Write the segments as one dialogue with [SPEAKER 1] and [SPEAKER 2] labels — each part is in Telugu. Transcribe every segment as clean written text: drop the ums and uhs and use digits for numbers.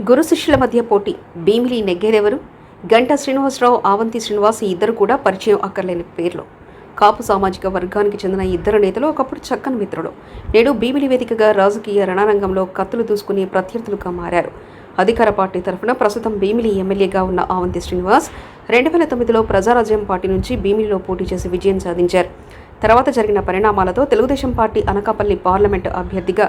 [SPEAKER 1] గురు శిష్యుల మధ్య పోటీ. భీమిలి నెగ్గేదెవరు? గంటా శ్రీనివాసరావు, ఆవంతి శ్రీనివాస్ ఈ ఇద్దరు కూడా పరిచయం అక్కర్లేని పేర్లు. కాపు సామాజిక వర్గానికి చెందిన ఇద్దరు నేతలు ఒకప్పుడు చక్కని మిత్రులు. నేడు భీమిలి వేదికగా రాజకీయ రణరంగంలో కత్తులు దూసుకుని ప్రత్యర్థులుగా మారారు. అధికార పార్టీ తరఫున ప్రస్తుతం భీమిలి ఎమ్మెల్యేగా ఉన్న ఆవంతి శ్రీనివాస్ 2009లో ప్రజారాజ్యం పార్టీ నుంచి భీమిలిలో పోటీ చేసి విజయం సాధించారు. తర్వాత జరిగిన పరిణామాలతో తెలుగుదేశం పార్టీ అనకాపల్లి పార్లమెంటు అభ్యర్థిగా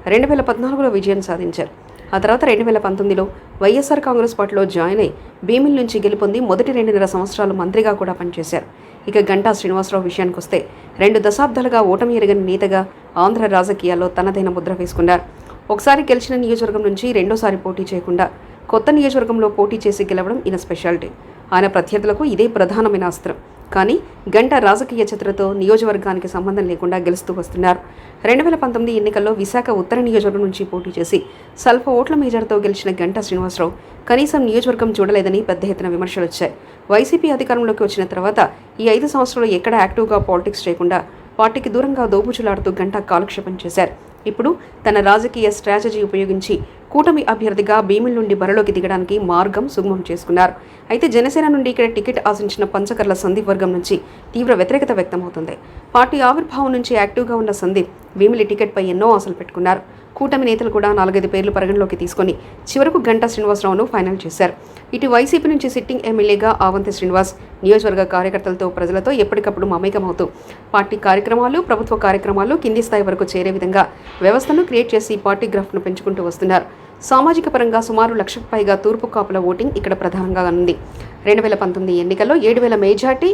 [SPEAKER 1] 2014లో విజయం సాధించారు. ఆ తర్వాత 2019లో వైఎస్ఆర్ కాంగ్రెస్ పార్టీలో జాయిన్ అయి భీమిలి నుంచి గెలుపొంది మొదటి 2.5 సంవత్సరాలు మంత్రిగా కూడా పనిచేశారు. ఇక గంటా శ్రీనివాసరావు విషయానికి వస్తే 2 దశాబ్దాలుగా ఓటమి ఎరగని నేతగా ఆంధ్ర రాజకీయాల్లో తనదైన ముద్ర వేసుకున్నారు. ఒకసారి గెలిచిన నియోజకవర్గం నుంచి రెండోసారి పోటీ చేయకుండా కొత్త నియోజకవర్గంలో పోటీ చేసి గెలవడం ఈయన స్పెషాలిటీ. ఆయన ప్రత్యర్థులకు ఇదే ప్రధానమైన అస్త్రం. కానీ గంటా రాజకీయ చతురతో నియోజకవర్గానికి సంబంధం లేకుండా గెలుస్తూ వస్తున్నారు. 2019 ఎన్నికల్లో విశాఖ ఉత్తర నియోజకవర్గం నుంచి పోటీ చేసి స్వల్ప ఓట్ల మేజర్తో గెలిచిన గంటా శ్రీనివాసరావు కనీసం నియోజకవర్గం చూడలేదని పెద్ద ఎత్తున విమర్శలు వచ్చాయి. వైసీపీ అధికారంలోకి వచ్చిన తర్వాత ఈ 5 సంవత్సరాలు ఎక్కడ యాక్టివ్గా పాలిటిక్స్ చేయకుండా పార్టీకి దూరంగా దోబుచులాడుతూ గంటా కాలక్షేపం చేశారు. ఇప్పుడు తన రాజకీయ స్ట్రాటజీ ఉపయోగించి కూటమి అభ్యర్థిగా భీమిలి నుండి బరిలోకి దిగడానికి మార్గం సుగమం చేసుకున్నారు. అయితే జనసేన నుండి ఇక్కడ టికెట్ ఆశించిన పంచకర్ల సందీప్ వర్గం నుంచి తీవ్ర వ్యతిరేకత వ్యక్తమవుతుంది. పార్టీ ఆవిర్భావం నుంచి యాక్టివ్గా ఉన్న సందీప్ భీమిలి టికెట్పై ఎన్నో ఆశలు పెట్టుకున్నారు. కూటమి నేతలు కూడా 4-5 పేర్లు పరిగణలోకి తీసుకుని చివరకు గంటా శ్రీనివాసరావును ఫైనల్ చేశారు. ఇటు వైసీపీ నుంచి సిట్టింగ్ ఎమ్మెల్యేగా ఆవంతి శ్రీనివాస్ నియోజకవర్గ కార్యకర్తలతో ప్రజలతో ఎప్పటికప్పుడు మమేకమవుతూ పార్టీ కార్యక్రమాలు, ప్రభుత్వ కార్యక్రమాలు కింది స్థాయి వరకు చేరే విధంగా వ్యవస్థను క్రియేట్ చేసి పార్టీ గ్రాఫ్ను పెంచుకుంటూ వస్తున్నారు. సామాజిక పరంగా సుమారు 1,00,000కు పైగా తూర్పు కాపుల ఓటింగ్ ఇక్కడ ప్రధానంగా ఉంది. 2019 ఎన్నికల్లో 7,000 మెజార్టీ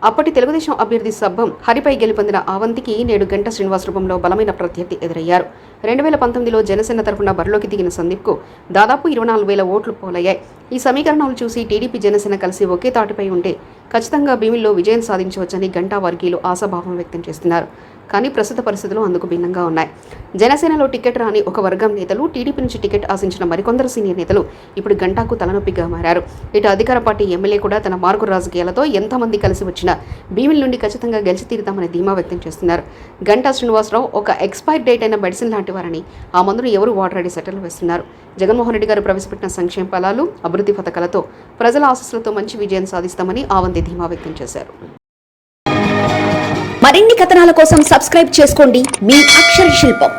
[SPEAKER 1] అప్పటి తెలుగుదేశం అభ్యర్థి సబ్బం హరిపై గెలుపొందిన ఆవంతికి నేడు గంటా శ్రీనివాస్ రూపంలో బలమైన ప్రత్యర్థి ఎదురయ్యారు. 2019లో జనసేన తరఫున బరిలోకి దిగిన సందీప్కు దాదాపు 24,000 ఓట్లు పోలయ్యాయి. ఈ సమీకరణాలు చూసి టీడీపీ, జనసేన కలిసి ఒకే తాటిపై ఉంటే ఖచ్చితంగా భీమిలిలో విజయం సాధించవచ్చని గంటా వర్గీయులు ఆశాభావం వ్యక్తం చేస్తున్నారు. కానీ ప్రస్తుత పరిస్థితులు అందుకు భిన్నంగా ఉన్నాయి. జనసేనలో టికెట్ రాని ఒక వర్గం నేతలు, టీడీపీ నుంచి టికెట్ ఆశించిన మరికొందరు సీనియర్ నేతలు ఇప్పుడు గంటాకు తలనొప్పిగా మారారు. ఇటు అధికార పార్టీ ఎమ్మెల్యే కూడా తన మార్గు రాజకీయాలతో ఎంతమంది కలిసి వచ్చినా భీమిలి నుండి ఖచ్చితంగా గెలిచి తీరుతామని ధీమా వ్యక్తం చేస్తున్నారు. గంటా శ్రీనివాసరావు ఒక ఎక్స్పైర్ డేట్ అయిన మెడిసిన్ లాంటి వారని, ఆ మందును ఎవరు వాడరాడి సెటిల్ వేస్తున్నారు. జగన్మోహన్ రెడ్డి గారు ప్రవేశపెట్టిన సంక్షేమ ఫలాలు, అభివృద్ధి పథకాలతో ప్రజల ఆశీస్సులతో మంచి విజయం సాధిస్తామని ఆవంతి ధీమా వ్యక్తం చేశారు.
[SPEAKER 2] మరిన్ని కథనాల కోసం సబ్స్క్రైబ్ చేసుకోండి మీ అక్షర శిల్పం.